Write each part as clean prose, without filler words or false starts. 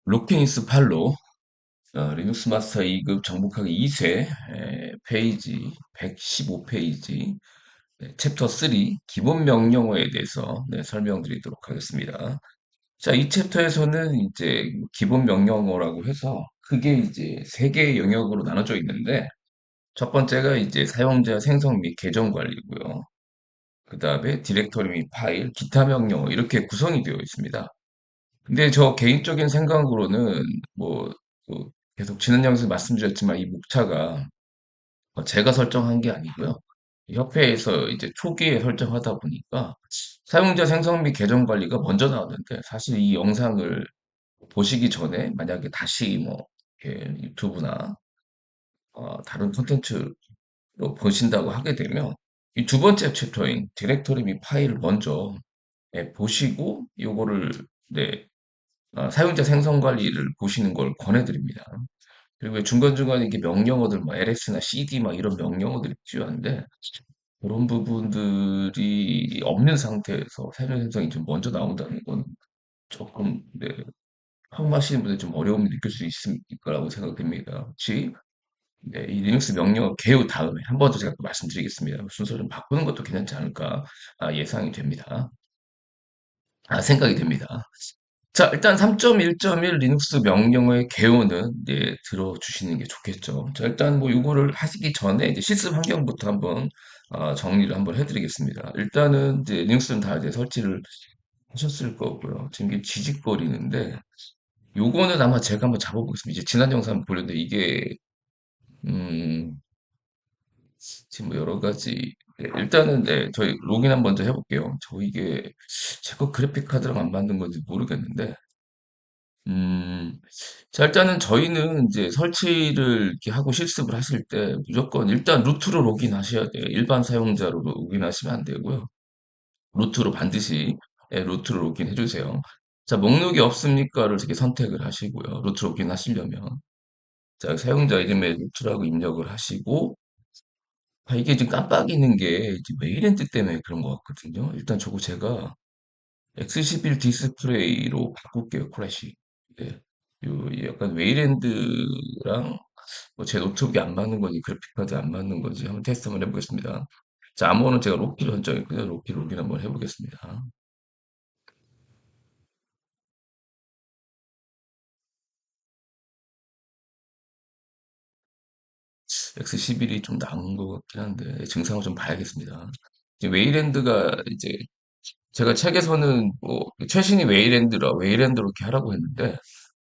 로키니스 팔로 리눅스 마스터 2급 정복하기 2세 페이지 115페이지 챕터 3 기본 명령어에 대해서 설명드리도록 하겠습니다. 자, 이 챕터에서는 이제 기본 명령어라고 해서 크게 이제 세 개의 영역으로 나눠져 있는데 첫 번째가 이제 사용자 생성 및 계정 관리고요. 그 다음에 디렉터리 및 파일, 기타 명령어 이렇게 구성이 되어 있습니다. 근데 저 개인적인 생각으로는 뭐, 뭐 계속 지난 영상에서 말씀드렸지만 이 목차가 제가 설정한 게 아니고요. 협회에서 이제 초기에 설정하다 보니까 사용자 생성 및 계정 관리가 먼저 나왔는데 사실 이 영상을 보시기 전에 만약에 다시 뭐 이렇게 유튜브나 다른 콘텐츠로 보신다고 하게 되면 이 두 번째 챕터인 디렉토리 및 파일을 먼저 보시고 요거를 네, 사용자 생성 관리를 보시는 걸 권해드립니다. 그리고 중간중간에 이게 명령어들, 뭐 LS나 CD 막 이런 명령어들이 필요한데, 그런 부분들이 없는 상태에서 사용 생성이 좀 먼저 나온다는 건 조금, 네, 처음 하시는 분들 좀 어려움을 느낄 수 있을 거라고 생각됩니다. 혹시, 네, 이 리눅스 명령어 개요 다음에 한 번 더 제가 또 말씀드리겠습니다. 순서 좀 바꾸는 것도 괜찮지 않을까, 예상이 됩니다. 생각이 됩니다. 자, 일단 3.1.1 리눅스 명령어의 개요는 이제 들어주시는 게 좋겠죠. 자, 일단 뭐 이거를 하시기 전에 이제 실습 환경부터 한번 정리를 한번 해드리겠습니다. 일단은 이제 리눅스는 다 이제 설치를 하셨을 거고요. 지금 이게 지직거리는데 요거는 아마 제가 한번 잡아보겠습니다. 이제 지난 영상 보렸는데 이게 음, 지금 뭐 여러 가지 일단은 네, 저희 로그인 한번 먼저 해볼게요. 저 이게 제 거 그래픽 카드랑 안 맞는 건지 모르겠는데 음, 자, 일단은 저희는 이제 설치를 이렇게 하고 실습을 하실 때 무조건 일단 루트로 로그인 하셔야 돼요. 일반 사용자로 로그인 하시면 안 되고요. 루트로 반드시, 루트로 로그인 해주세요. 자, 목록이 없습니까를 이렇게 선택을 하시고요. 루트 로그인 하시려면. 자, 사용자 이름에 루트라고 입력을 하시고, 이게 지금 깜빡이는 게 이제 메일엔드 때문에 그런 것 같거든요. 일단 저거 제가 X11 디스플레이로 바꿀게요, 클래식. 네. 약간 웨이랜드랑 뭐 제 노트북이 안 맞는 건지 그래픽카드 안 맞는 건지 한번 테스트 한번 해보겠습니다. 자, 암호는 제가 로키로 선정했고요. 로키 로긴 한번 해보겠습니다. X11이 좀 나은 것 같긴 한데 증상을 좀 봐야겠습니다. 이제 웨이랜드가 이제 제가 책에서는 뭐 최신이 웨이랜드라 웨이랜드로 이렇게 하라고 했는데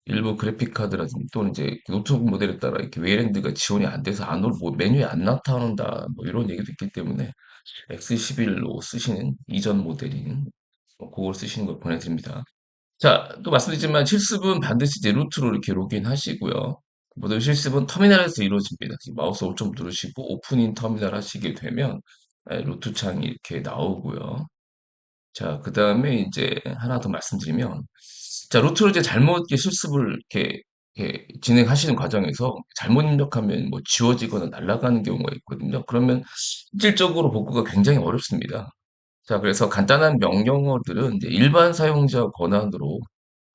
일부 그래픽 카드라든지 또는 이제 노트북 모델에 따라 이렇게 웨이랜드가 지원이 안 돼서 뭐 메뉴에 안 나타난다 뭐 이런 얘기도 있기 때문에 X11로 쓰시는 이전 모델인 그걸 쓰시는 걸 권해드립니다. 자, 또 말씀드리지만 실습은 반드시 이제 루트로 이렇게 로그인 하시고요. 모든 실습은 터미널에서 이루어집니다. 마우스 오점 누르시고 오픈인 터미널 하시게 되면 루트 창이 이렇게 나오고요. 자, 그 다음에 이제 하나 더 말씀드리면, 자, 루트를 이제 잘못 이렇게 실습을 이렇게 진행하시는 과정에서 잘못 입력하면 뭐 지워지거나 날아가는 경우가 있거든요. 그러면 실질적으로 복구가 굉장히 어렵습니다. 자, 그래서 간단한 명령어들은 이제 일반 사용자 권한으로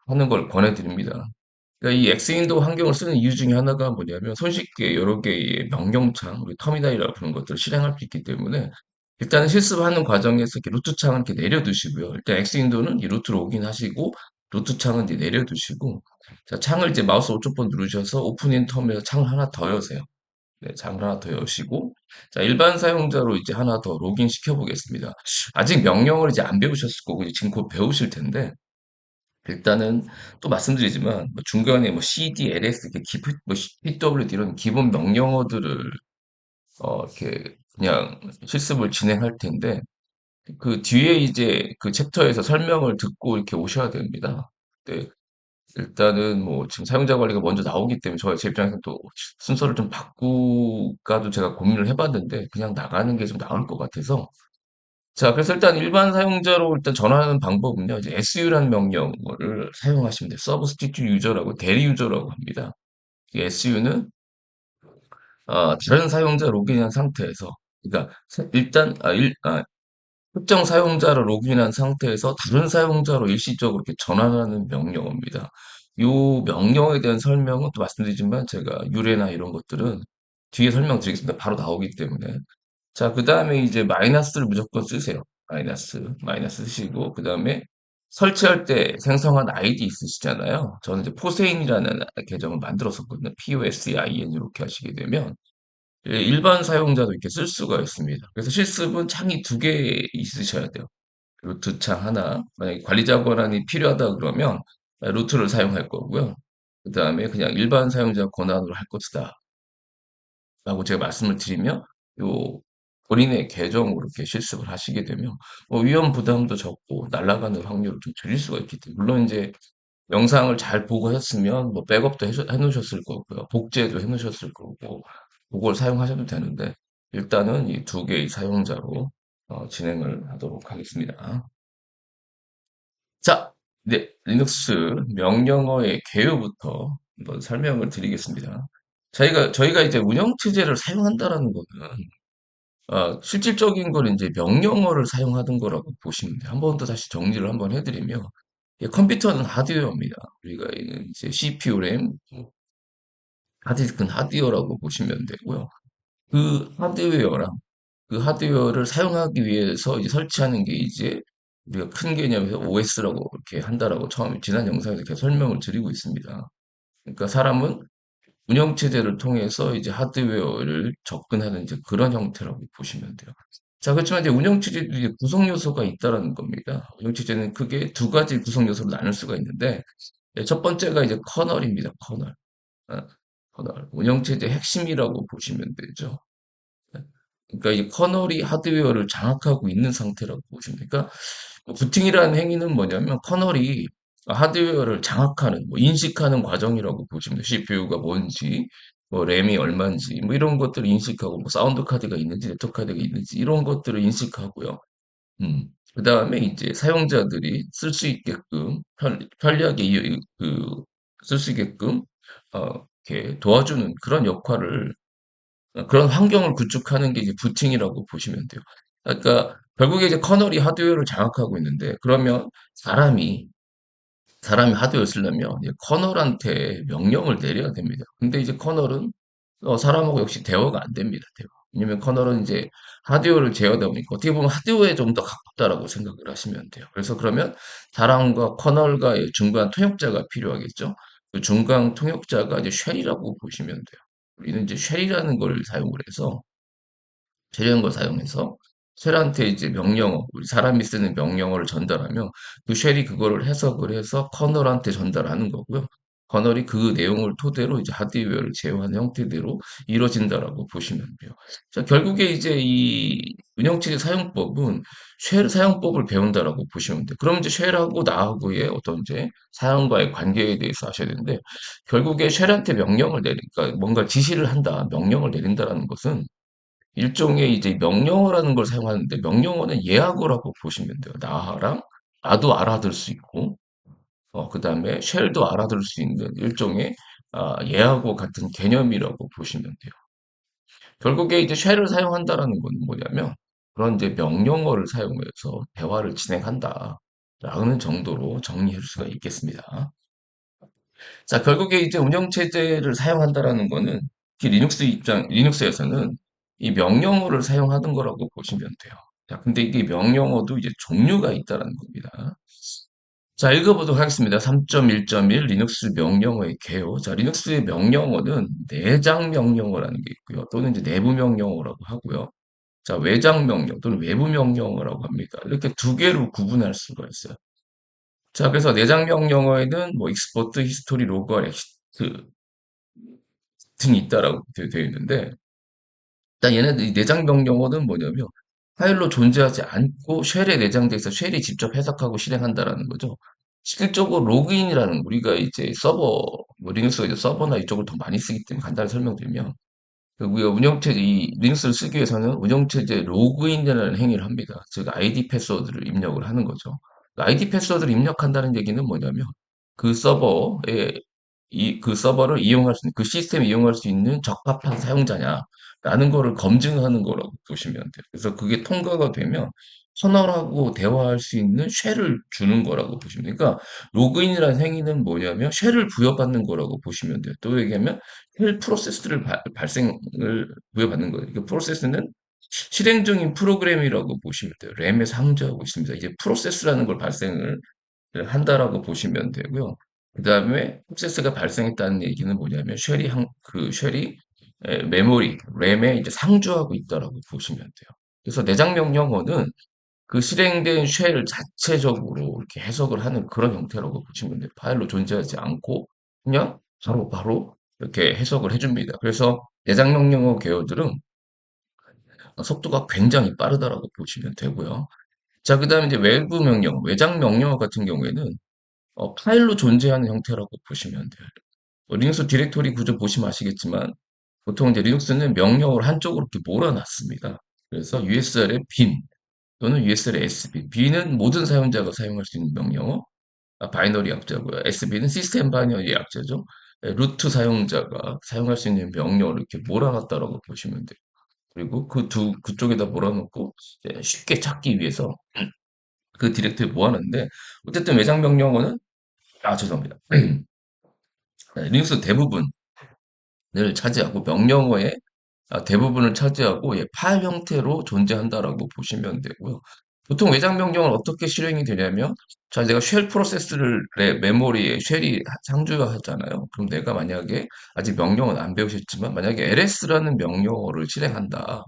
하는 걸 권해드립니다. 그러니까 이 엑스윈도우 환경을 쓰는 이유 중에 하나가 뭐냐면 손쉽게 여러 개의 명령창, 우리 터미널이라고 부르는 것들을 실행할 수 있기 때문에 일단 실습하는 과정에서 이렇게 루트 창을 이렇게 내려두시고요. 일단 엑스윈도우는 이 루트로 오긴하시고 루트 창은 이제 내려두시고 자, 창을 이제 마우스 오른쪽 번 누르셔서 오픈인 텀에서 창을 하나 더 여세요. 네, 창을 하나 더 여시고 자, 일반 사용자로 이제 하나 더 로그인 시켜 보겠습니다. 아직 명령을 이제 안 배우셨을 거고 이제 지금 곧 배우실 텐데 일단은 또 말씀드리지만 뭐 중간에 뭐 CD, LS, 이렇게 뭐 PWD 이런 기본 명령어들을 이렇게 그냥 실습을 진행할 텐데 그 뒤에 이제 그 챕터에서 설명을 듣고 이렇게 오셔야 됩니다. 네, 일단은 뭐 지금 사용자 관리가 먼저 나오기 때문에 제 입장에서 또 순서를 좀 바꾸까도 제가 고민을 해봤는데 그냥 나가는 게 좀 나을 것 같아서 자, 그래서 일단 일반 사용자로 일단 전환하는 방법은요, 이제 su라는 명령어를 사용하시면 돼요. Substitute User라고 대리 유저라고 합니다. 이 su는 다른 사용자 로그인한 상태에서, 그러니까 일단 특정 사용자로 로그인한 상태에서 다른 사용자로 일시적으로 이렇게 전환하는 명령어입니다. 요 명령어에 대한 설명은 또 말씀드리지만 제가 유래나 이런 것들은 뒤에 설명드리겠습니다. 바로 나오기 때문에. 자, 그 다음에 이제 마이너스를 무조건 쓰세요. 마이너스 쓰시고, 그 다음에 설치할 때 생성한 아이디 있으시잖아요. 저는 이제 포세인이라는 계정을 만들었었거든요. POSEIN 이렇게 하시게 되면 예, 일반 사용자도 이렇게 쓸 수가 있습니다. 그래서 실습은 창이 두 개 있으셔야 돼요. 루트 창 하나, 만약에 관리자 권한이 필요하다 그러면 루트를 사용할 거고요. 그 다음에 그냥 일반 사용자 권한으로 할 것이다. 라고 제가 말씀을 드리면, 요, 본인의 계정으로 이렇게 실습을 하시게 되면, 위험 부담도 적고, 날아가는 확률을 좀 줄일 수가 있기 때문에, 물론 이제 영상을 잘 보고 했으면, 뭐, 백업도 해놓으셨을 거고요. 복제도 해놓으셨을 거고, 그걸 사용하셔도 되는데, 일단은 이 두 개의 사용자로 진행을 하도록 하겠습니다. 자, 네, 리눅스 명령어의 개요부터 한번 설명을 드리겠습니다. 저희가 이제 운영체제를 사용한다라는 거는, 실질적인 건 이제 명령어를 사용하는 거라고 보시면 돼요. 한 번 더 다시 정리를 한번 해드리면, 이 컴퓨터는 하드웨어입니다. 우리가 이제 CPU, 램, 하드디스크는 하드웨어라고 보시면 되고요. 그 하드웨어랑 그 하드웨어를 사용하기 위해서 이제 설치하는 게 이제 우리가 큰 개념에서 OS라고 이렇게 한다라고 처음에 지난 영상에서 이렇게 설명을 드리고 있습니다. 그러니까 사람은 운영체제를 통해서 이제 하드웨어를 접근하는 이제 그런 형태라고 보시면 돼요. 자, 그렇지만 이제 운영체제도 이제 구성 요소가 있다라는 겁니다. 운영체제는 크게 두 가지 구성 요소로 나눌 수가 있는데, 첫 번째가 이제 커널입니다. 커널. 어, 커널. 운영체제 핵심이라고 보시면 되죠. 그러니까 이 커널이 하드웨어를 장악하고 있는 상태라고 보시면 돼요. 그러니까 부팅이라는 행위는 뭐냐면 커널이 하드웨어를 장악하는, 뭐 인식하는 과정이라고 보시면 돼요. CPU가 뭔지, 뭐 램이 얼마인지, 뭐 이런 것들을 인식하고, 뭐 사운드 카드가 있는지, 네트워크 카드가 있는지 이런 것들을 인식하고요. 그 다음에 이제 사용자들이 쓸 수 있게끔 편리하게 쓸 수 있게끔 이렇게 도와주는 그런 역할을 그런 환경을 구축하는 게 이제 부팅이라고 보시면 돼요. 그러니까 결국에 이제 커널이 하드웨어를 장악하고 있는데 그러면 사람이 하드웨어를 쓰려면 이제 커널한테 명령을 내려야 됩니다. 근데 이제 커널은 사람하고 역시 대화가 안 됩니다. 대화. 왜냐면 커널은 이제 하드웨어를 제어하다 보니까 어떻게 보면 하드웨어에 좀 더 가깝다라고 생각을 하시면 돼요. 그래서 그러면 사람과 커널과의 중간 통역자가 필요하겠죠. 그 중간 통역자가 이제 쉘이라고 보시면 돼요. 우리는 이제 쉘이라는 걸 사용을 해서 이런 걸 사용해서 쉘한테 이제 명령어, 우리 사람이 쓰는 명령어를 전달하면 그 쉘이 그거를 해석을 해서 커널한테 전달하는 거고요. 커널이 그 내용을 토대로 이제 하드웨어를 제어하는 형태대로 이루어진다라고 보시면 돼요. 자, 결국에 이제 이 운영체제 사용법은 쉘 사용법을 배운다라고 보시면 돼요. 그럼 이제 쉘하고 나하고의 어떤 이제 사용과의 관계에 대해서 아셔야 되는데 결국에 쉘한테 명령을 내리니까 뭔가 지시를 한다, 명령을 내린다라는 것은 일종의 이제 명령어라는 걸 사용하는데 명령어는 예하고라고 보시면 돼요. 나도 알아들 수 있고 그다음에 쉘도 알아들 수 있는 일종의 예하고 같은 개념이라고 보시면 돼요. 결국에 이제 쉘을 사용한다라는 건 뭐냐면 그런 이제 명령어를 사용해서 대화를 진행한다라는 정도로 정리할 수가 있겠습니다. 자, 결국에 이제 운영체제를 사용한다라는 거는 특히 리눅스에서는 이 명령어를 사용하는 거라고 보시면 돼요. 자, 근데 이게 명령어도 이제 종류가 있다라는 겁니다. 자, 읽어보도록 하겠습니다. 3.1.1 리눅스 명령어의 개요. 자, 리눅스의 명령어는 내장 명령어라는 게 있고요. 또는 이제 내부 명령어라고 하고요. 자, 외장 명령 또는 외부 명령어라고 합니다. 이렇게 두 개로 구분할 수가 있어요. 자, 그래서 내장 명령어에는 뭐 익스포트, 히스토리, 로그, 엑시트 등이 있다라고 되어 있는데 일단 얘네들 이 내장 명령어는 뭐냐면 파일로 존재하지 않고 쉘에 내장돼 있어 쉘이 직접 해석하고 실행한다라는 거죠. 실질적으로 로그인이라는 우리가 이제 뭐 리눅스가 이제 서버나 이쪽을 더 많이 쓰기 때문에 간단히 설명드리면 우리가 운영체제 이 리눅스를 쓰기 위해서는 운영체제 로그인이라는 행위를 합니다. 즉 아이디 패스워드를 입력을 하는 거죠. 아이디 패스워드를 입력한다는 얘기는 뭐냐면 그 서버에 그 서버를 이용할 수 있는, 그 시스템을 이용할 수 있는 적합한 사용자냐라는 거를 검증하는 거라고 보시면 돼요. 그래서 그게 통과가 되면 터널하고 대화할 수 있는 쉘을 주는 거라고 보시면 돼요. 그러니까 로그인이라는 행위는 뭐냐면 쉘을 부여받는 거라고 보시면 돼요. 또 얘기하면 쉘 프로세스를 발생을 부여받는 거예요. 그 프로세스는 실행 중인 프로그램이라고 보시면 돼요. 램에 상주하고 있습니다. 이제 프로세스라는 걸 발생을 한다라고 보시면 되고요. 그 다음에 프로세스가 발생했다는 얘기는 뭐냐면 쉘이 메모리, 램에 이제 상주하고 있다라고 보시면 돼요. 그래서 내장 명령어는 그 실행된 쉘 자체적으로 이렇게 해석을 하는 그런 형태라고 보시면 돼요. 파일로 존재하지 않고 그냥 바로 이렇게 해석을 해줍니다. 그래서 내장 명령어 계열들은 속도가 굉장히 빠르다라고 보시면 되고요. 자, 그 다음에 이제 외부 명령, 외장 명령어 같은 경우에는 파일로 존재하는 형태라고 보시면 돼요. 리눅스 디렉토리 구조 보시면 아시겠지만 보통 이제 리눅스는 명령어를 한쪽으로 이렇게 몰아놨습니다. 그래서 USR의 bin 또는 USR의 SB. B는 모든 사용자가 사용할 수 있는 명령어, 바이너리 약자고요. SB는 시스템 바이너리 약자죠. 루트 사용자가 사용할 수 있는 명령어를 이렇게 몰아놨다라고 보시면 돼요. 그리고 그쪽에다 몰아놓고 쉽게 찾기 위해서 그 디렉토리 모아놨는데 어쨌든 외장 명령어는 죄송합니다. 리눅스 대부분을 차지하고 명령어의 대부분을 차지하고 파일 형태로 존재한다라고 보시면 되고요. 보통 외장 명령은 어떻게 실행이 되냐면 자 내가 쉘 프로세스를 내 메모리에 쉘이 상주하잖아요. 그럼 내가 만약에 아직 명령은 안 배우셨지만 만약에 LS라는 명령어를 실행한다.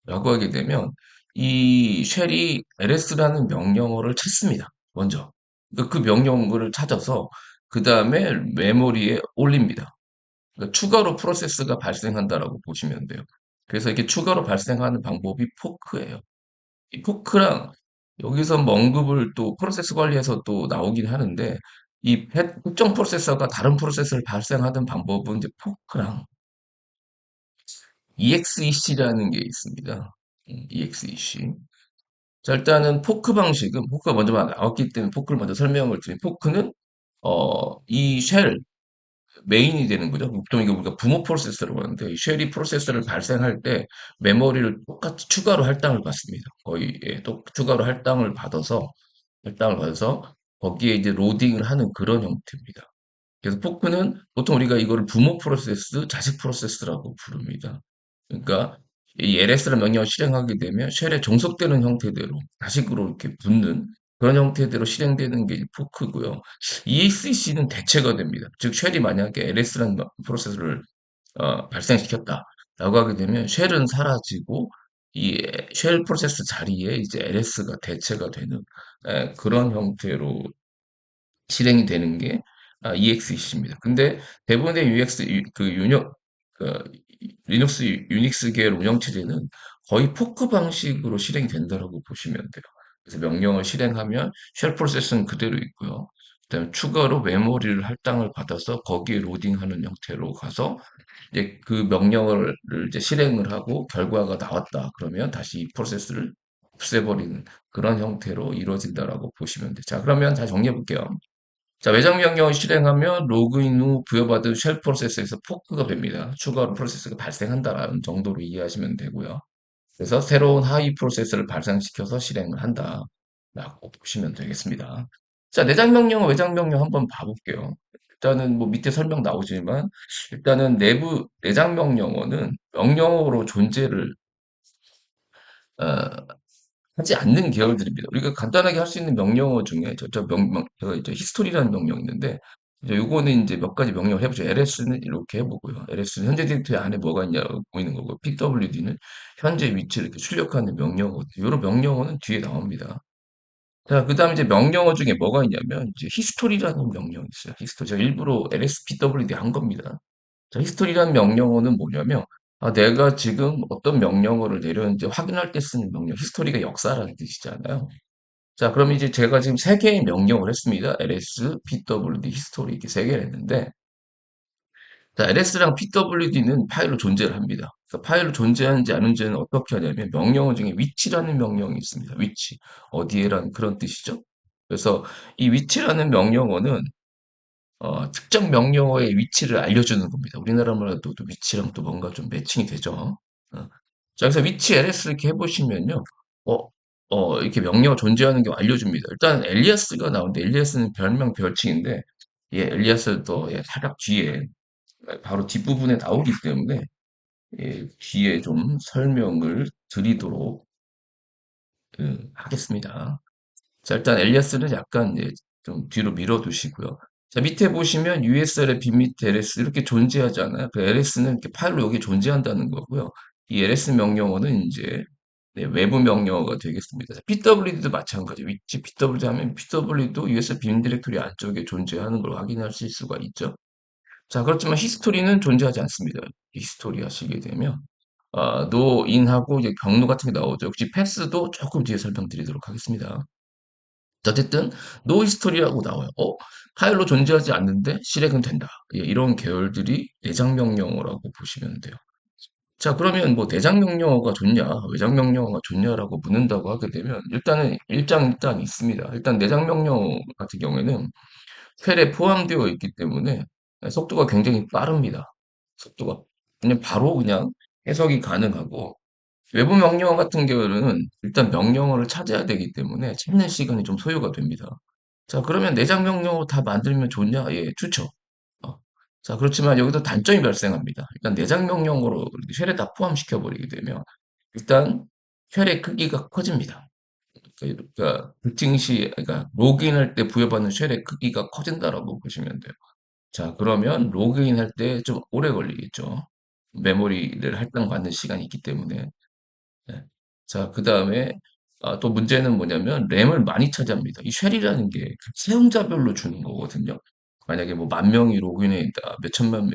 라고 하게 되면 이 쉘이 LS라는 명령어를 찾습니다. 먼저. 그러니까 그 명령어를 찾아서 그 다음에 메모리에 올립니다. 그러니까 추가로 프로세스가 발생한다라고 보시면 돼요. 그래서 이렇게 추가로 발생하는 방법이 포크예요. 이 포크랑 여기서 뭐 언급을 또 프로세스 관리에서 또 나오긴 하는데 특정 프로세서가 다른 프로세스를 발생하는 방법은 이제 포크랑 EXEC라는 게 있습니다. EXEC. 자, 일단은 포크가 먼저 나왔기 때문에 포크를 먼저 설명을 드린 포크는, 이 쉘, 메인이 되는 거죠. 보통 이게 우리가 부모 프로세서라고 하는데, 이 쉘이 프로세서를 발생할 때 메모리를 똑같이 추가로 할당을 받습니다. 거의, 또 추가로 할당을 받아서, 거기에 이제 로딩을 하는 그런 형태입니다. 그래서 포크는 보통 우리가 이거를 부모 프로세스, 자식 프로세스라고 부릅니다. 그러니까 이 LS라는 명령을 실행하게 되면 쉘에 종속되는 형태대로 자식으로 이렇게 붙는 그런 형태대로 실행되는 게 포크고요. EXEC는 대체가 됩니다. 즉 쉘이 만약에 LS라는 프로세스를 발생시켰다라고 하게 되면 쉘은 사라지고 이 쉘 프로세스 자리에 이제 LS가 대체가 되는 그런 형태로 실행이 되는 게 EXEC입니다. 근데 대부분의 그 리눅스 유닉스 계열 운영체제는 거의 포크 방식으로 실행이 된다고 보시면 돼요. 그래서 명령을 실행하면 쉘 프로세스는 그대로 있고요. 그다음에 추가로 메모리를 할당을 받아서 거기에 로딩하는 형태로 가서 이제 그 명령을 이제 실행을 하고 결과가 나왔다. 그러면 다시 이 프로세스를 없애버리는 그런 형태로 이루어진다라고 보시면 돼요. 자, 그러면 다시 정리해 볼게요. 자, 외장 명령을 실행하면 로그인 후 부여받은 쉘 프로세스에서 포크가 됩니다. 추가로 프로세스가 발생한다라는 정도로 이해하시면 되고요. 그래서 새로운 하위 프로세스를 발생시켜서 실행을 한다라고 보시면 되겠습니다. 자, 내장 명령, 외장 명령 한번 봐볼게요. 일단은 뭐 밑에 설명 나오지만 일단은 내부 내장 명령어는 명령어로 존재를 어, 하지 않는 계열들입니다. 우리가 간단하게 할 수 있는 명령어 중에 저 히스토리라는 명령이 있는데 이제 요거는 이제 몇 가지 명령을 해보죠. LS는 이렇게 해보고요. LS는 현재 디렉토리 안에 뭐가 있냐고 보이는 거고 PWD는 현재 위치를 이렇게 출력하는 명령어. 이런 명령어는 뒤에 나옵니다. 자, 그 다음에 이제 명령어 중에 뭐가 있냐면 이제 히스토리라는 명령이 있어요. 히스토리. 제가 일부러 LSPWD 한 겁니다. 자, 히스토리라는 명령어는 뭐냐면 내가 지금 어떤 명령어를 내렸는지 확인할 때 쓰는 명령. 히스토리가 역사라는 뜻이잖아요. 자, 그럼 이제 제가 지금 세 개의 명령을 했습니다. ls, pwd, 히스토리 이렇게 세 개를 했는데 자, ls랑 pwd는 파일로 존재를 합니다. 그래서 파일로 존재하는지 아닌지는 어떻게 하냐면 명령어 중에 위치라는 명령이 있습니다. 위치. 어디에라는 그런 뜻이죠. 그래서 이 위치라는 명령어는 특정 명령어의 위치를 알려주는 겁니다. 우리나라 말로도 또 위치랑 또 뭔가 좀 매칭이 되죠. 자, 그래서 위치 ls 이렇게 해보시면요. 어, 이렇게 명령어 존재하는 게 알려줍니다. 일단 엘리아스가 나오는데 엘리아스는 별명 별칭인데 예, 엘리아스도 예, 살짝 뒤에 바로 뒷부분에 나오기 때문에 예, 뒤에 좀 설명을 드리도록 하겠습니다. 자, 일단 엘리아스는 약간 이제 좀 뒤로 밀어두시고요. 자, 밑에 보시면 USL의 빈 LS 이렇게 존재하지 않아요. 그 LS는 이렇게 파일로 여기 존재한다는 거고요. 이 LS 명령어는 이제 네, 외부 명령어가 되겠습니다. 자, PWD도 마찬가지. 위치 PWD 하면 PWD도 US 빈 디렉토리 안쪽에 존재하는 걸 확인하실 수가 있죠. 자, 그렇지만 히스토리는 존재하지 않습니다. 히스토리 하시게 되면 노인하고 이제 경로 같은 게 나오죠. 역시 패스도 조금 뒤에 설명드리도록 하겠습니다. 어쨌든 노 히스토리라고 나와요. 파일로 존재하지 않는데 실행은 된다. 예, 이런 계열들이 내장 명령어라고 보시면 돼요. 자, 그러면 뭐 내장 명령어가 좋냐, 외장 명령어가 좋냐라고 묻는다고 하게 되면 일단은 일장 있습니다. 일단 내장 명령어 같은 경우에는 쉘에 포함되어 있기 때문에 속도가 굉장히 빠릅니다. 속도가 그냥 바로 그냥 해석이 가능하고 외부 명령어 같은 경우는 일단 명령어를 찾아야 되기 때문에 찾는 시간이 좀 소요가 됩니다. 자, 그러면 내장 명령어 다 만들면 좋냐? 예, 좋죠. 어. 자, 그렇지만 여기서 단점이 발생합니다. 일단 내장 명령어로 쉘에 다 포함시켜 버리게 되면 일단 쉘의 크기가 커집니다. 그러니까 부팅 시, 그러니까 로그인할 때 부여받는 쉘의 크기가 커진다라고 보시면 돼요. 자, 그러면 로그인할 때 좀 오래 걸리겠죠. 메모리를 할당받는 시간이 있기 때문에. 네. 자, 그 다음에 또 문제는 뭐냐면 램을 많이 차지합니다. 이 쉘이라는 게 사용자별로 주는 거거든요. 만약에 뭐 만 명이 로그인해 있다, 몇천 명이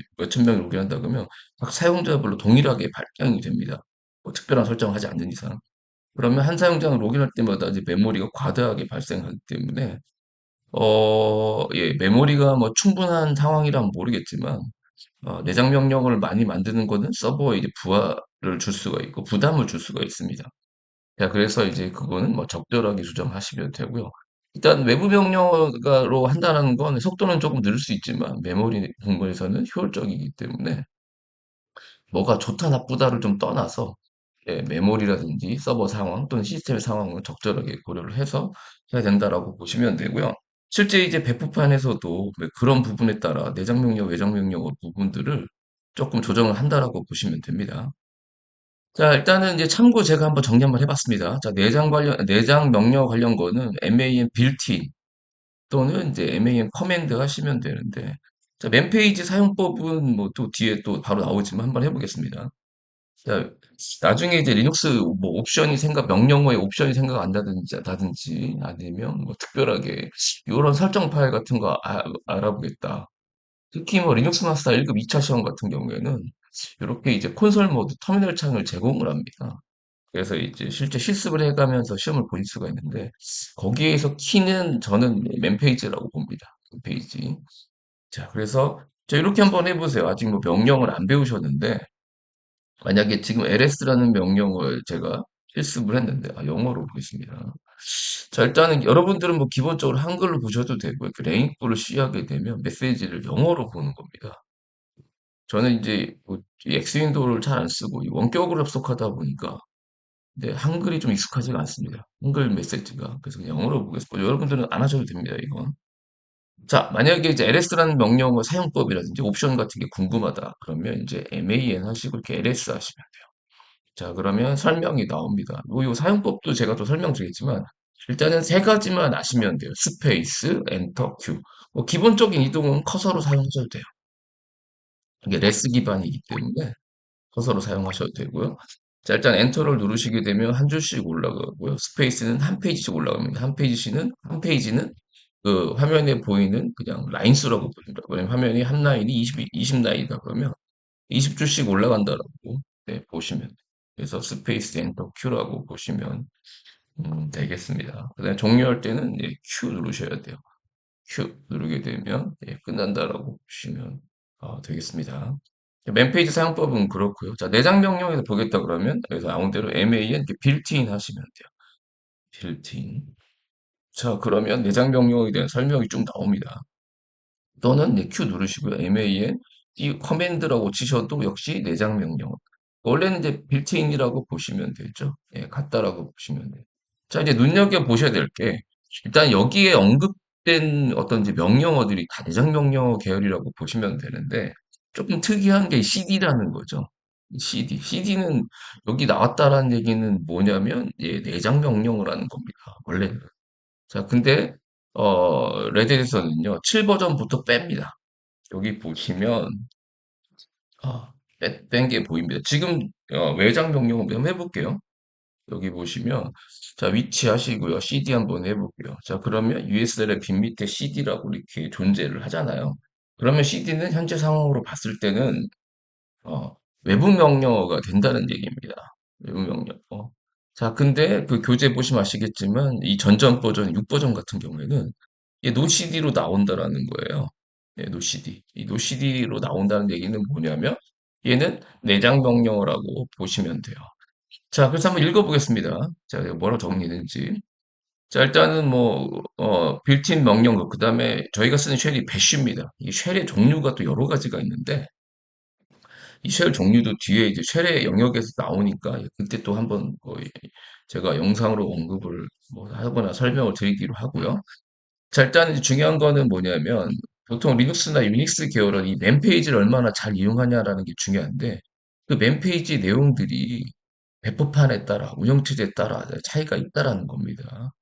로그인한다 그러면 각 사용자별로 동일하게 발당이 됩니다. 뭐 특별한 설정을 하지 않는 이상. 그러면 한 사용자는 로그인할 때마다 이제 메모리가 과다하게 발생하기 때문에 예, 메모리가 뭐 충분한 상황이라면 모르겠지만 내장 명령어를 많이 만드는 거는 서버에 이제 부하를 줄 수가 있고 부담을 줄 수가 있습니다. 자, 그래서 이제 그거는 뭐 적절하게 수정하시면 되고요. 일단 외부 명령어로 한다는 건 속도는 조금 느릴 수 있지만 메모리 공부에서는 효율적이기 때문에 뭐가 좋다 나쁘다를 좀 떠나서 예, 메모리라든지 서버 상황 또는 시스템 상황을 적절하게 고려를 해서 해야 된다라고 보시면 되고요. 실제 이제 배포판에서도 그런 부분에 따라 내장 명령, 외장 명령어 부분들을 조금 조정을 한다라고 보시면 됩니다. 자, 일단은 이제 참고 제가 한번 정리 한번 해봤습니다. 자, 내장 명령 관련 거는 MAN 빌트인 또는 이제 MAN 커맨드 하시면 되는데, 자, 맨페이지 사용법은 뭐 또 뒤에 또 바로 나오지만 한번 해보겠습니다. 자, 나중에 이제 리눅스 뭐 명령어에 옵션이 생각 안 나든지 아니면 뭐 특별하게 이런 설정 파일 같은 거 알아보겠다. 특히 뭐 리눅스 마스터 1급 2차 시험 같은 경우에는 이렇게 이제 콘솔 모드 터미널 창을 제공을 합니다. 그래서 이제 실제 실습을 해가면서 시험을 볼 수가 있는데 거기에서 키는 저는 맨 페이지라고 봅니다. 맨 페이지. 자, 그래서 자, 이렇게 한번 해보세요. 아직 뭐 명령을 안 배우셨는데 만약에 지금 LS라는 명령을 제가 실습을 했는데 영어로 보겠습니다. 자, 일단은 여러분들은 뭐 기본적으로 한글로 보셔도 되고 이렇게 레인보를 시하게 되면 메시지를 영어로 보는 겁니다. 저는 이제 뭐 엑스윈도우를 잘 안 쓰고 이 원격으로 접속하다 보니까 네, 한글이 좀 익숙하지가 않습니다. 한글 메시지가. 그래서 그냥 영어로 보겠습니다. 여러분들은 안 하셔도 됩니다, 이건. 자, 만약에 이제 LS라는 명령어 사용법이라든지 옵션 같은 게 궁금하다. 그러면 이제 MAN 하시고 이렇게 LS 하시면 돼요. 자, 그러면 설명이 나옵니다. 요 사용법도 제가 또 설명드리겠지만, 일단은 세 가지만 아시면 돼요. 스페이스, 엔터, 큐. 뭐 기본적인 이동은 커서로 사용하셔도 돼요. 이게 레스 기반이기 때문에 커서로 사용하셔도 되고요. 자, 일단 엔터를 누르시게 되면 한 줄씩 올라가고요. 스페이스는 한 페이지씩 올라갑니다. 한 페이지는 그 화면에 보이는 그냥 라인 수라고 보입니다. 왜냐면 화면이 한 라인이 20 라인이다 그러면 20줄씩 올라간다라고 네, 보시면 돼요. 그래서 스페이스 엔터 Q라고 보시면 되겠습니다. 그다음에 종료할 때는 예, Q 누르셔야 돼요. Q 누르게 되면 예, 끝난다라고 보시면 되겠습니다. 맨 페이지 사용법은 그렇고요. 자, 내장 명령에서 보겠다 그러면 여기서 아무 대로 MAN 이렇게 빌트인 하시면 돼요. 빌트인. 자, 그러면 내장 명령에 대한 설명이 쭉 나옵니다. 또는 네, Q 누르시고요. MAN 이 커맨드라고 치셔도 역시 내장 명령. 원래는 이제 빌트인이라고 보시면 되죠. 예, 같다라고 보시면 돼요. 자, 이제 눈여겨보셔야 될 게, 일단 여기에 언급된 어떤 이제 명령어들이 다 내장 명령어 계열이라고 보시면 되는데, 조금 특이한 게 CD라는 거죠. CD. CD는 여기 나왔다라는 얘기는 뭐냐면, 예, 내장 명령어라는 겁니다. 원래는. 자, 근데, 레드에서는요, 7버전부터 뺍니다. 여기 보시면, 뺀 게 보입니다. 지금, 외장 명령어 한번 해볼게요. 여기 보시면 자 위치 하시고요. CD 한번 해볼게요. 자 그러면 USL의 빈 밑에 CD라고 이렇게 존재를 하잖아요. 그러면 CD는 현재 상황으로 봤을 때는 어, 외부 명령어가 된다는 얘기입니다. 외부 명령어. 자 근데 그 교재 보시면 아시겠지만 이 전전 버전 6버전 같은 경우에는 이게 노CD로 나온다라는 거예요. 예, 노CD. 이 노CD로 나온다는 얘기는 뭐냐면 얘는 내장 명령어라고 보시면 돼요. 자, 그래서 한번 읽어보겠습니다. 자, 이거 뭐라고 정리했는지. 자, 일단은 뭐, 빌트인 명령어, 그 다음에 저희가 쓰는 쉘이 배쉬입니다. 이 쉘의 종류가 또 여러 가지가 있는데, 이 쉘 종류도 뒤에 이제 쉘의 영역에서 나오니까, 그때 또 한번 뭐 제가 영상으로 언급을 뭐 하거나 설명을 드리기로 하고요. 자, 일단 이제 중요한 거는 뭐냐면, 보통 리눅스나 유닉스 계열은 이 맨페이지를 얼마나 잘 이용하냐라는 게 중요한데, 그 맨페이지 내용들이 배포판에 따라, 운영체제에 따라 차이가 있다라는 겁니다.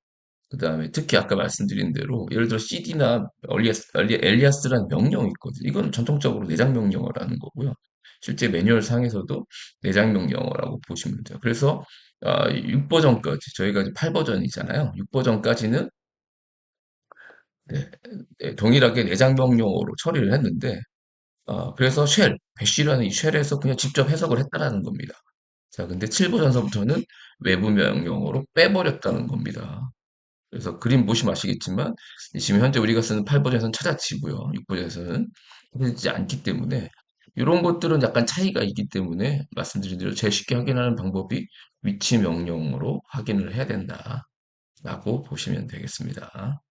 그 다음에 특히 아까 말씀드린 대로 예를 들어 CD나 엘리아스라는 명령이 있거든요. 이건 전통적으로 내장 명령어라는 거고요. 실제 매뉴얼 상에서도 내장 명령어라고 보시면 돼요. 그래서 6버전까지 저희가 이제 8버전이잖아요. 6버전까지는 동일하게 내장 명령어로 처리를 했는데 그래서 배쉬라는 이 쉘에서 그냥 직접 해석을 했다라는 겁니다. 자, 근데 7버전서부터는 외부 명령어로 빼버렸다는 겁니다. 그래서 그림 보시면 아시겠지만 지금 현재 우리가 쓰는 8버전에서는 찾아지고요. 6버전에서는 찾아지지 않기 때문에 이런 것들은 약간 차이가 있기 때문에 말씀드린 대로 제일 쉽게 확인하는 방법이 위치 명령어로 확인을 해야 된다라고 보시면 되겠습니다.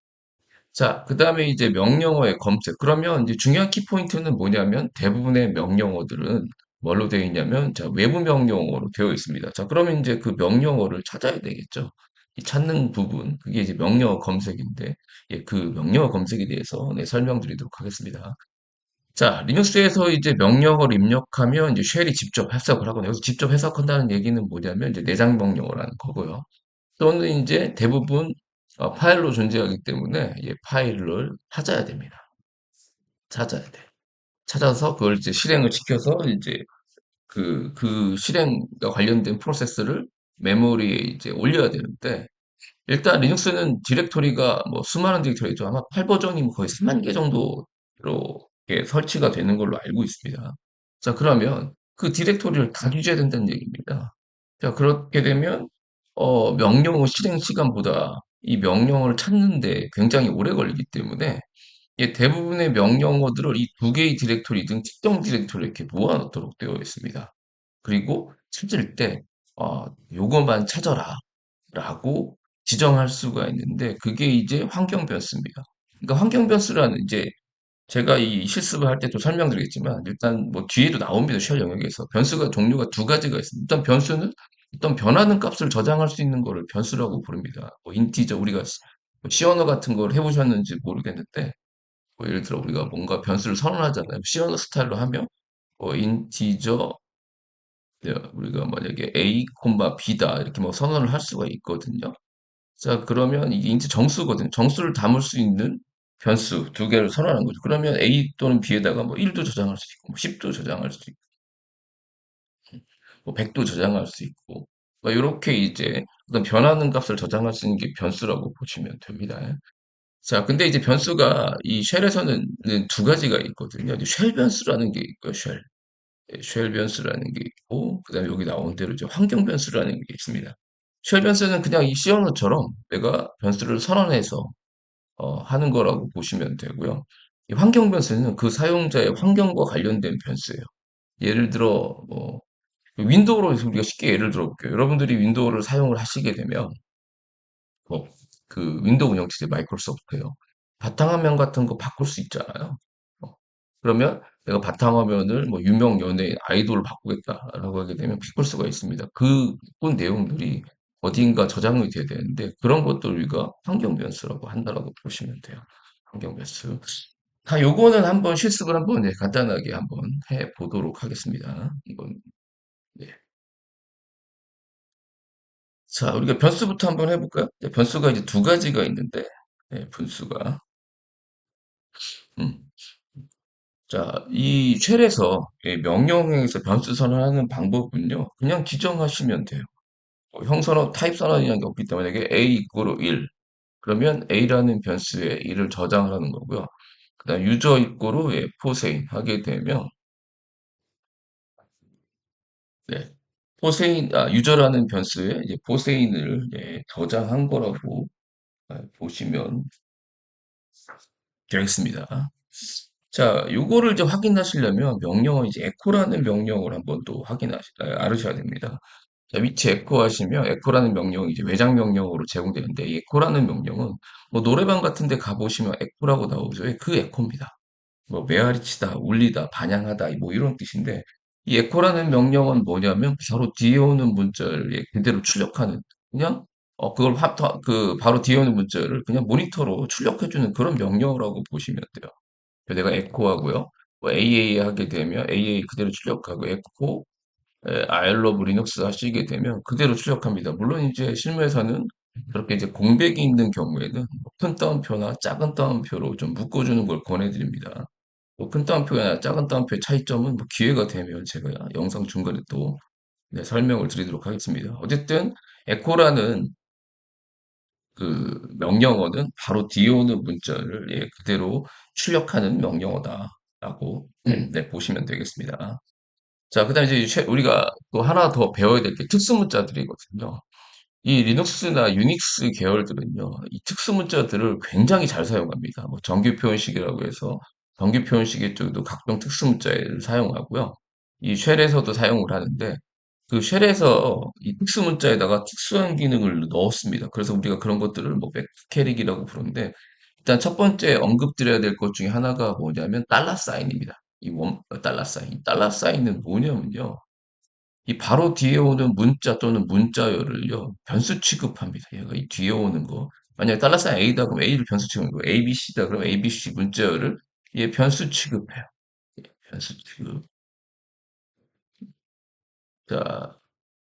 자, 그 다음에 이제 명령어의 검색. 그러면 이제 중요한 키포인트는 뭐냐면 대부분의 명령어들은 뭘로 되어 있냐면 자, 외부 명령어로 되어 있습니다. 자, 그러면 이제 그 명령어를 찾아야 되겠죠. 이 찾는 부분, 그게 이제 명령어 검색인데, 예, 그 명령어 검색에 대해서 네, 설명드리도록 하겠습니다. 자, 리눅스에서 이제 명령어를 입력하면 이제 쉘이 직접 해석을 하거나 여기서 직접 해석한다는 얘기는 뭐냐면 이제 내장 명령어라는 거고요. 또는 이제 대부분 파일로 존재하기 때문에 이 파일을 찾아야 됩니다. 찾아야 돼. 찾아서 그걸 이제 실행을 시켜서 이제 그 실행과 관련된 프로세스를 메모리에 이제 올려야 되는데 일단 리눅스는 디렉토리가 뭐 수많은 디렉토리죠. 아마 8버전이 뭐 거의 3만 개 정도로 이렇게 설치가 되는 걸로 알고 있습니다. 자, 그러면 그 디렉토리를 다 유지해야 된다는 얘기입니다. 자, 그렇게 되면 명령어 실행 시간보다 이 명령어를 찾는데 굉장히 오래 걸리기 때문에 이게 대부분의 명령어들을 이 두 개의 디렉토리 등 특정 디렉토리에 이렇게 모아놓도록 되어 있습니다. 그리고 찾을 때 요것만 찾아라 라고 지정할 수가 있는데 그게 이제 환경 변수입니다. 그러니까 환경 변수라는 이제 제가 이 실습을 할 때도 설명드리겠지만 일단 뭐 뒤에도 나옵니다. 쉘 영역에서 변수가 종류가 두 가지가 있습니다. 일단 변수는 어떤 변하는 값을 저장할 수 있는 거를 변수라고 부릅니다. 뭐 인티저 우리가 C 언어 같은 걸 해보셨는지 모르겠는데 뭐 예를 들어 우리가 뭔가 변수를 선언하잖아요. C 언어 스타일로 하면 인티저 우리가 만약에 A, B다 이렇게 뭐 선언을 할 수가 있거든요. 자, 그러면 이게 인트 정수거든요. 정수를 담을 수 있는 변수 두 개를 선언하는 거죠. 그러면 A 또는 B에다가 뭐 1도 저장할 수 있고, 뭐 10도 저장할 수 있고, 뭐 100도 저장할 수 있고, 뭐 이렇게 이제 어떤 변하는 값을 저장할 수 있는 게 변수라고 보시면 됩니다. 자, 근데 이제 변수가 이 쉘에서는 두 가지가 있거든요. 이제 쉘 변수라는 게 있고요, 쉘. 예, 쉘 변수라는 게 있고, 그 다음에 여기 나온 대로 이제 환경 변수라는 게 있습니다. 쉘 변수는 그냥 이 C 언어처럼 내가 변수를 선언해서 하는 거라고 보시면 되고요. 이 환경 변수는 그 사용자의 환경과 관련된 변수예요. 예를 들어 뭐 윈도우로 우리가 쉽게 예를 들어 볼게요. 여러분들이 윈도우를 사용을 하시게 되면 뭐 그 윈도우 운영체제 마이크로소프트요. 바탕화면 같은 거 바꿀 수 있잖아요. 어, 그러면 내가 바탕화면을 뭐 유명 연예인 아이돌을 바꾸겠다라고 하게 되면 바꿀 수가 있습니다. 그 내용들이 어딘가 저장이 돼야 되는데 그런 것들 우리가 환경 변수라고 한다라고 보시면 돼요. 환경 변수. 다 요거는 한번 실습을 한번 네, 간단하게 한번 해 보도록 하겠습니다. 이건 네. 자, 우리가 변수부터 한번 해볼까요? 네, 변수가 이제 두 가지가 있는데 네, 분수가 음. 자, 이 쉘에서 이 명령에서 변수 선언하는 방법은요. 그냥 지정하시면 돼요. 형선언, 타입 선언이라는 게 없기 때문에 이게 a 이꼬르 1. 그러면 a라는 변수에 1을 저장을 하는 거고요. 그다음 유저 이꼬르 예, 포세인 하게 되면 네. 유저라는 변수에 이제 포세인을 예, 저장한 거라고 보시면 되겠습니다. 자, 요거를 이제 확인하시려면 명령어 이제 에코라는 명령을 한번 또 알으셔야 됩니다. 자, 위치 에코 하시면 에코라는 명령이 이제 외장 명령으로 제공되는데 이 에코라는 명령은 뭐 노래방 같은 데 가보시면 에코라고 나오죠. 예, 그 에코입니다. 뭐 메아리치다, 울리다, 반향하다 뭐 이런 뜻인데 이 에코라는 명령은 뭐냐면 바로 뒤에 오는 문자를 예, 그대로 출력하는 그냥 그걸 바로 뒤에 오는 문자를 그냥 모니터로 출력해주는 그런 명령어라고 보시면 돼요. 그래서 내가 에코하고요. 뭐 AA 하게 되면 AA 그대로 출력하고 에코 I love 리눅스 하시게 되면 그대로 출력합니다. 물론 이제 실무에서는 그렇게 이제 공백이 있는 경우에는 큰 따옴표나 작은 따옴표로 좀 묶어주는 걸 권해드립니다. 큰 따옴표나 작은 따옴표의 차이점은 뭐 기회가 되면 제가 영상 중간에 또 네, 설명을 드리도록 하겠습니다. 어쨌든 에코라는 그 명령어는 바로 뒤에 오는 문자를 예, 그대로 출력하는 명령어다라고 네, 보시면 되겠습니다. 자, 그다음 이제 우리가 또 하나 더 배워야 될 게 특수 문자들이거든요. 이 리눅스나 유닉스 계열들은요, 이 특수 문자들을 굉장히 잘 사용합니다. 뭐 정규 표현식이라고 해서 정규 표현식의 쪽도 각종 특수 문자를 사용하고요. 이 쉘에서도 사용을 하는데 그 쉘에서 이 특수 문자에다가 특수한 기능을 넣었습니다. 그래서 우리가 그런 것들을 뭐 백캐릭이라고 부르는데 일단 첫 번째 언급드려야 될 것 중에 하나가 뭐냐면 달러 사인입니다. 달러 사인. 이 달러 사인은 뭐냐면요. 이 바로 뒤에 오는 문자 또는 문자열을요, 변수 취급합니다. 얘가 이 뒤에 오는 거. 만약에 달러 사인 A다 그러면 A를 변수 취급하고 ABC다 그러면 ABC 문자열을 얘 변수 취급해요. 변수 취급. 자,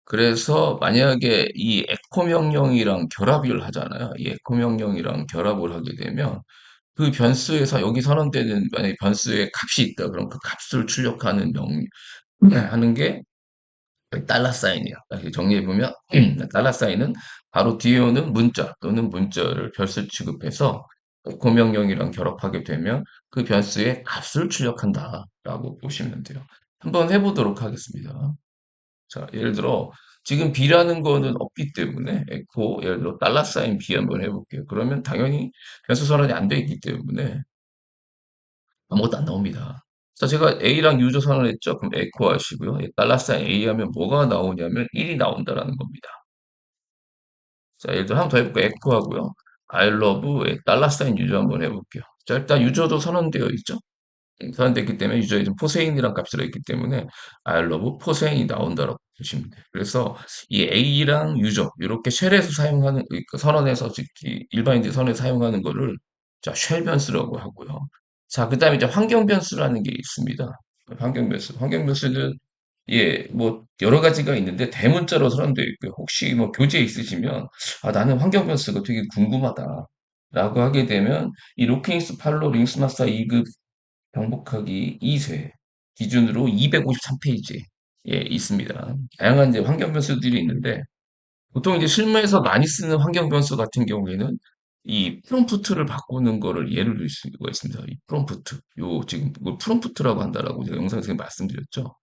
그래서 만약에 이 에코 명령이랑 결합을 하잖아요. 이 에코 명령이랑 결합을 하게 되면 그 변수에서 여기 선언되는 만약에 변수의 값이 있다. 그럼 그 값을 출력하는 하는 게 달러 사인이에요. 다시 정리해보면 달러 사인은 바로 뒤에 오는 문자 또는 문자를 변수 취급해서 그 명령이랑 결합하게 되면 그 변수의 값을 출력한다라고 보시면 돼요. 한번 해보도록 하겠습니다. 자, 예를 들어 지금 B라는 거는 없기 때문에 에코 예를 들어 달러 사인 B 한번 해볼게요. 그러면 당연히 변수 선언이 안 돼 있기 때문에 아무것도 안 나옵니다. 자, 제가 A랑 유저 선언했죠. 그럼 에코 하시고요. 달러 사인 A 하면 뭐가 나오냐면 1이 나온다라는 겁니다. 자, 예를 들어 한번 더 해볼게요. 에코 하고요. I love 달러 사인 유저 한번 해볼게요. 자, 일단 유저도 선언되어 있죠. 선언됐기 때문에 유저에 좀 포세인이란 값이 들어있기 때문에 I love 포세인이 나온다라고 보시면 돼요. 그래서 이 A랑 유저 이렇게 쉘에서 사용하는 그 선언에서 특히 일반인들이 선언에 사용하는 거를 자, 쉘 변수라고 하고요. 자, 그다음에 이제 환경 변수라는 게 있습니다. 환경 변수. 환경 변수는 예, 뭐 여러 가지가 있는데 대문자로 선언되어 있고요. 혹시 뭐 교재에 있으시면 아, 나는 환경 변수가 되게 궁금하다. 라고 하게 되면 이 로킹스 팔로 링스마사 2급 정복하기 2세 기준으로 253페이지에 예, 있습니다. 다양한 이제 환경 변수들이 있는데 보통 이제 실무에서 많이 쓰는 환경 변수 같은 경우에는 이 프롬프트를 바꾸는 거를 예를 들 수가 있습니다. 이 프롬프트. 요 지금 이걸 프롬프트라고 한다라고 제가 영상에서 말씀드렸죠.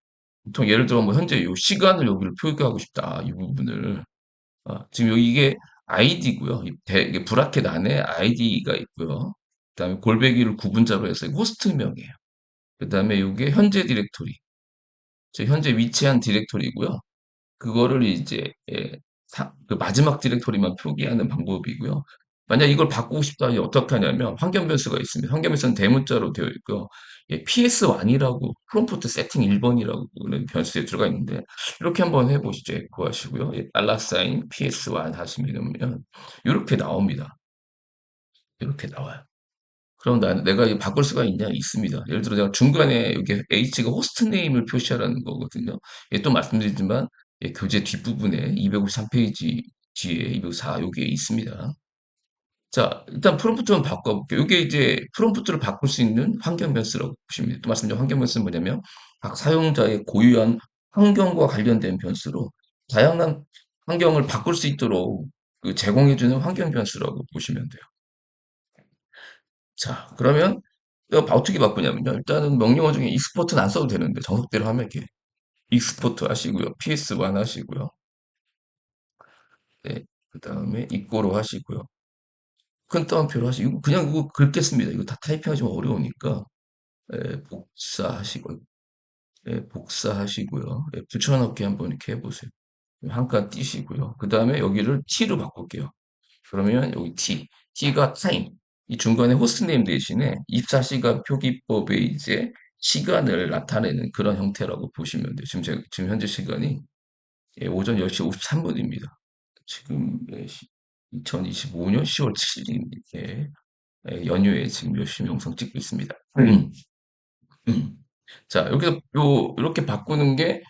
보통 예를 들어 뭐 현재 요 시간을 여기를 표기하고 싶다. 이 부분을 지금 여기 이게 아이디고요. 이게 브라켓 안에 아이디가 있고요. 그다음에 골뱅이를 구분자로 해서 호스트명이에요. 그다음에 이게 현재 디렉토리. 현재 위치한 디렉토리고요. 그거를 이제 그 마지막 디렉토리만 표기하는 방법이고요. 만약 이걸 바꾸고 싶다 면 어떻게 하냐면 환경 변수가 있습니다. 환경 변수는 대문자로 되어 있고 PS1이라고 프롬프트 세팅 1번이라고 는 변수에 들어가 있는데 이렇게 한번 해보시죠. 에코 하시고요. 달러 사인 PS1 하시면 이렇게 나옵니다. 이렇게 나와요. 그럼 내가 이거 바꿀 수가 있냐? 있습니다. 예를 들어 내가 중간에 여기 H가 호스트 네임을 표시하라는 거거든요. 또 말씀드리지만 교재 뒷부분에 253페이지 뒤에 204 여기에 있습니다. 자, 일단 프롬프트만 바꿔볼게요. 이게 이제 프롬프트를 바꿀 수 있는 환경 변수라고 보시면 돼요. 또 말씀드린 환경 변수는 뭐냐면 각 사용자의 고유한 환경과 관련된 변수로 다양한 환경을 바꿀 수 있도록 제공해주는 환경 변수라고 보시면 돼요. 자, 그러면 이거 어떻게 바꾸냐면요. 일단은 명령어 중에 익스포트는 안 써도 되는데 정석대로 하면 이렇게 익스포트 하시고요. PS1 하시고요. 네, 그 다음에 이꼬로 하시고요. 큰 따옴표로 하시고 그냥 이거 긁겠습니다. 이거 다 타이핑하기 좀 어려우니까 복사하시고 복사하시고요. 붙여넣기 한번 이렇게 해보세요. 한 칸 띄시고요. 그 다음에 여기를 T로 바꿀게요. 그러면 여기 T가 타임. 이 중간에 호스트네임 대신에 24시간 표기법에 이제 시간을 나타내는 그런 형태라고 보시면 돼요. 지금 현재 시간이 오전 10시 53분입니다. 지금 2025년 10월 7일 연휴에 지금 열심히 영상 찍고 있습니다. 음. 자, 여기서 이렇게 바꾸는 게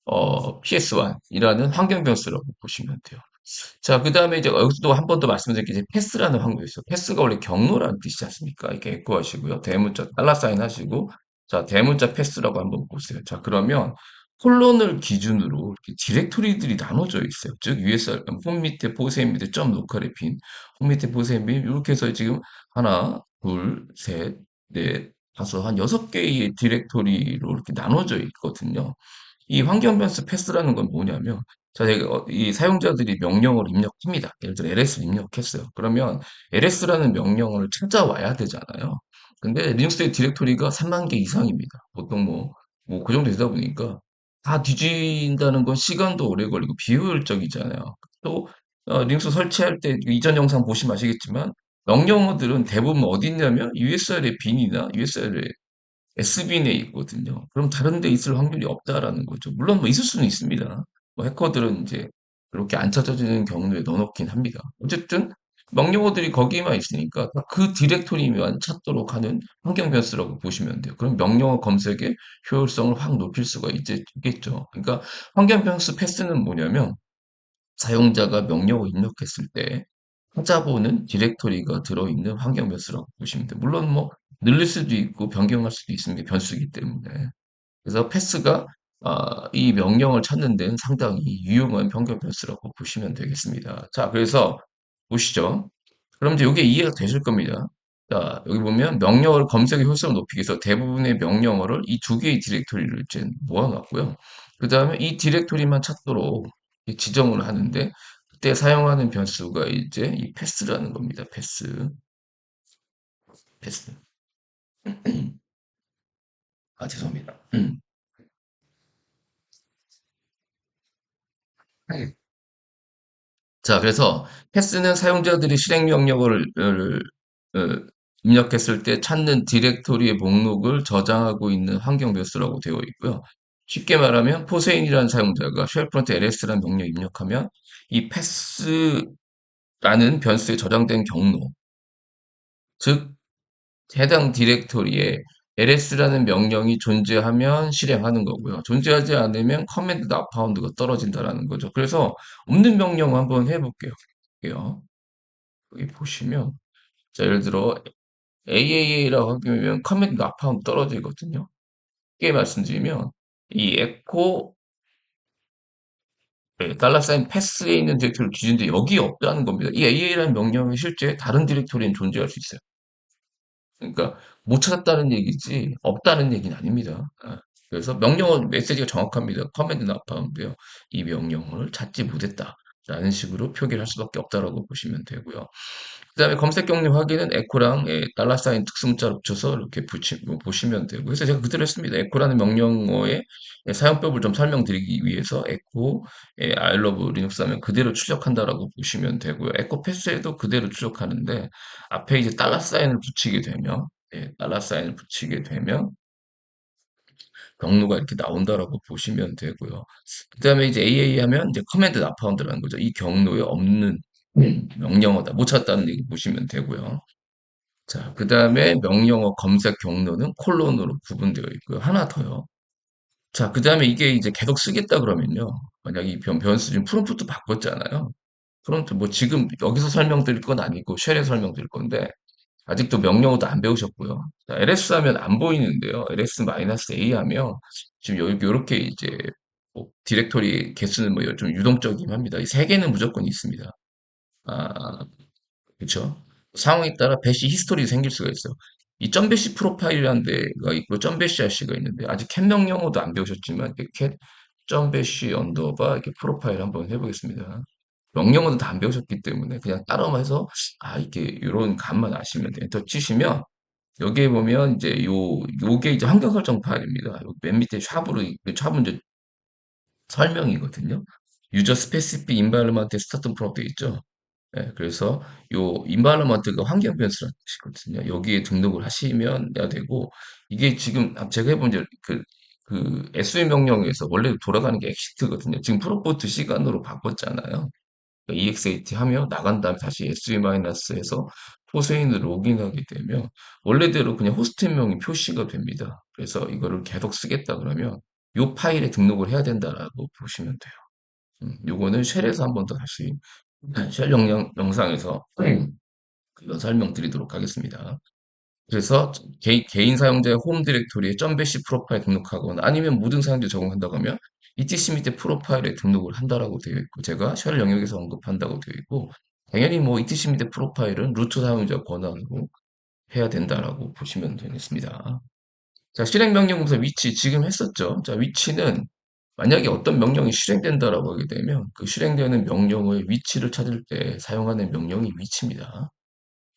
PS1이라는 환경 변수라고 보시면 돼요. 자, 그 다음에 이제 여기서도 한 번 더 말씀드릴 게 이제 패스라는 환경이 있어요. 패스가 원래 경로라는 뜻이지 않습니까? 이렇게 에코 하시고요. 대문자 달러 사인 하시고 자, 대문자 패스라고 한번 보세요. 자, 그러면 콜론을 기준으로 이렇게 디렉토리들이 나눠져 있어요. 즉 USR 홈 밑에 보셈 밑에 점 로컬에 빈, 홈 밑에 보셈 빈 이렇게 해서 지금 하나, 둘, 셋, 넷, 다섯, 한 여섯 개의 디렉토리로 이렇게 나눠져 있거든요. 이 환경 변수 패스라는 건 뭐냐면, 자, 이 사용자들이 명령어를 입력합니다. 예를 들어 LS를 입력했어요. 그러면 LS라는 명령어를 찾아와야 되잖아요. 근데 리눅스의 디렉토리가 3만 개 이상입니다. 보통 그 정도 되다 보니까 다 뒤진다는 건 시간도 오래 걸리고 비효율적이잖아요. 또 리눅스 설치할 때 이전 영상 보시면 아시겠지만 명령어들은 대부분 어디 있냐면 USR의 빈이나 USR의 SBN에 있거든요. 그럼 다른 데 있을 확률이 없다라는 거죠. 물론 뭐 있을 수는 있습니다. 뭐 해커들은 이제 그렇게 안 찾아지는 경우에 넣어놓긴 합니다. 어쨌든 명령어들이 거기에만 있으니까 그 디렉토리만 찾도록 하는 환경 변수라고 보시면 돼요. 그럼 명령어 검색의 효율성을 확 높일 수가 있겠죠. 그러니까 환경 변수 패스는 뭐냐면 사용자가 명령어 입력했을 때 찾아보는 디렉토리가 들어있는 환경 변수라고 보시면 돼요. 물론 뭐 늘릴 수도 있고 변경할 수도 있습니다. 변수이기 때문에. 그래서 패스가 이 명령을 찾는 데는 상당히 유용한 변경 변수라고 보시면 되겠습니다. 자, 그래서 보시죠. 그럼 이제 이게 이해가 되실 겁니다. 자, 여기 보면 명령어를 검색의 효율성을 높이기 위해서 대부분의 명령어를 이 두 개의 디렉토리를 이제 모아놨고요. 그 다음에 이 디렉토리만 찾도록 지정을 하는데 그때 사용하는 변수가 이제 이 패스라는 겁니다. 패스. 패스. 아, 죄송합니다. 자, 그래서 패스는 사용자들이 실행 명령어를 입력했을 때 찾는 디렉토리의 목록을 저장하고 있는 환경 변수라고 되어 있고요. 쉽게 말하면 포세인이라는 사용자가 쉘프런트 LS라는 명령 입력하면 이 패스라는 변수에 저장된 경로, 즉 해당 디렉토리에 ls라는 명령이 존재하면 실행하는 거고요. 존재하지 않으면 커맨드 not found가 떨어진다라는 거죠. 그래서 없는 명령 한번 해볼게요. 여기 보시면 자, 예를 들어 AAA라고 하면 커맨드 not found 떨어지거든요. 쉽게 말씀드리면 이 에코 달러 사인 패스에 있는 디렉토리를 뒤진데 여기 없다는 겁니다. 이 AA라는 명령이 실제 다른 디렉토리엔 존재할 수 있어요. 그러니까 못 찾았다는 얘기지 없다는 얘기는 아닙니다. 그래서 명령어 메시지가 정확합니다. 커맨드 나파운드요. 이 명령어를 찾지 못했다. 라는 식으로 표기를 할 수밖에 없다라고 보시면 되고요. 그다음에 검색 경로 확인은 에코랑 달러 사인 특수문자를 붙여서 이렇게 보시면 되고 그래서 제가 그대로 했습니다. 에코라는 명령어의 사용법을 좀 설명드리기 위해서 에코 I love 리눅스 하면 그대로 출력한다라고 보시면 되고요. 에코 패스에도 그대로 출력하는데 앞에 이제 달러 사인을 붙이게 되면 달러 사인을 붙이게 되면 경로가 이렇게 나온다라고 보시면 되고요. 그다음에 이제 AA 하면 이제 커맨드 나 파운드라는 거죠. 이 경로에 없는 명령어다. 못 찾았다는 얘기 보시면 되고요. 자, 그다음에 명령어 검색 경로는 콜론으로 구분되어 있고요. 하나 더요. 자, 그다음에 이게 이제 계속 쓰겠다 그러면요. 만약 이 변수 지금 프롬프트 바꿨잖아요. 프롬프트 뭐 지금 여기서 설명드릴 건 아니고 쉘에 설명드릴 건데 아직도 명령어도 안 배우셨고요. 자, ls 하면 안 보이는데요. ls-a 하면 지금 여기 요렇게 이제 뭐 디렉토리 개수는 뭐 좀 유동적이긴 합니다. 이 세 개는 무조건 있습니다. 아, 그쵸? 상황에 따라 배시 히스토리 생길 수가 있어요. 이 점배시 프로파일이라는 데가 있고 점배시 하시가 있는데 아직 캣 명령어도 안 배우셨지만 이렇게 캣 점배시 언더바 이렇게 프로파일 한번 해보겠습니다. 명령어도 다 안 배우셨기 때문에 그냥 따라만 해서 이게 이런 감만 아시면 돼요. 엔터 치시면 여기에 보면 이제 요게 이제 환경 설정 파일입니다. 맨 밑에 샵은 이제 설명이거든요. 유저 스페시픽 인바이러먼트 스타트 프롬프트 있죠. 그래서 요 environment가 환경 변수라는 뜻이거든요. 여기에 등록을 하시면 돼야 되고 이게 지금 제가 해본 그 SU 명령에서 원래 돌아가는 게 exit거든요. 지금 프로포트 시간으로 바꿨잖아요. EXIT 하며 나간 다음에 다시 SU-해서 포세인을 로그인하게 되면 원래대로 그냥 호스트명이 표시가 됩니다. 그래서 이거를 계속 쓰겠다 그러면 요 파일에 등록을 해야 된다라고 보시면 돼요. 요거는 쉘에서 한번 더 다시 쉘 영상에서 그거 설명드리도록 하겠습니다. 그래서 개인 사용자의 홈 디렉토리에 점배시 프로파일 등록하거나 아니면 모든 사용자 적용한다고 하면 etc 밑에 프로파일에 등록을 한다라고 되어 있고 제가 쉘 영역에서 언급한다고 되어 있고 당연히 뭐 etc 밑에 프로파일은 루트 사용자 권한으로 해야 된다라고 보시면 되겠습니다. 자, 실행 명령 검사 위치 지금 했었죠. 자, 위치는 만약에 어떤 명령이 실행된다라고 하게 되면 그 실행되는 명령어의 위치를 찾을 때 사용하는 명령이 위치입니다.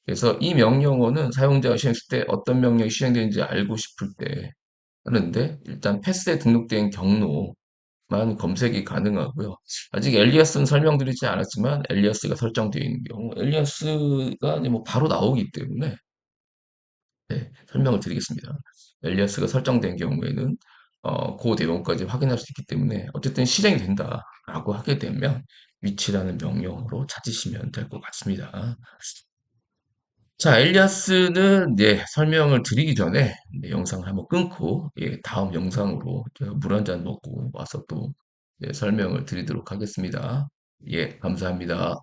그래서 이 명령어는 사용자가 실행했을 때 어떤 명령이 실행되는지 알고 싶을 때 하는데 일단 패스에 등록된 경로만 검색이 가능하고요. 아직 엘리아스는 설명드리지 않았지만 엘리아스가 설정되어 있는 경우 엘리아스가 이제 뭐 바로 나오기 때문에 설명을 드리겠습니다. 엘리아스가 설정된 경우에는 그 내용까지 확인할 수 있기 때문에 어쨌든 실행이 된다라고 하게 되면 위치라는 명령어로 찾으시면 될 것 같습니다. 자, 엘리아스는 설명을 드리기 전에 영상을 한번 끊고 다음 영상으로 물 한 잔 먹고 와서 또 설명을 드리도록 하겠습니다. 예, 감사합니다.